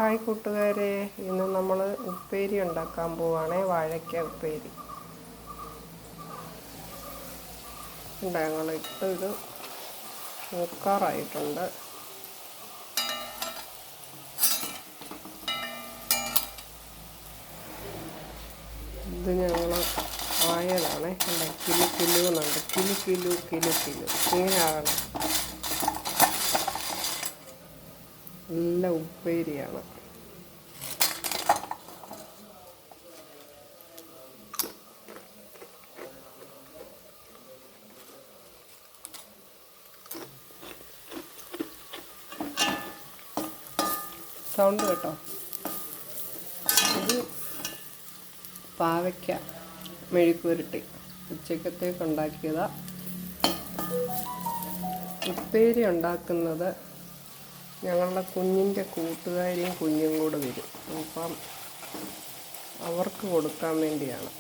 Hi കൂട്ടുകാരെ, ഇന്ന് നമ്മൾ ഉപ്പേരി ഉണ്ടാക്കാൻ പോവാണ്. വാഴയ്ക്ക ഉപ്പേരി ഞങ്ങളിട്ട് ഇത് മൂക്കാറായിട്ടുണ്ട്. ഇത് ഞങ്ങൾ ആയതാണ്. കിലു കിലു എന്നുണ്ട്. കിലു കിലു കിലു കിലു ഇങ്ങനെയാകണം. നല്ല ഉപ്പേരിയാണ്. സൗണ്ട് കേട്ടോ. ഇത് പാവയ്ക്ക മെഴുക്കുപുരട്ടി ഉച്ചക്കത്തേക്ക് ഉണ്ടാക്കിയതാ. ഉപ്പേരി ഉണ്ടാക്കുന്നത് ഞങ്ങളുടെ കുഞ്ഞിൻ്റെ കൂട്ടുകാരിയും കുഞ്ഞും കൂടെ വരും. അപ്പം അവർക്ക് കൊടുക്കാൻ വേണ്ടിയാണ്.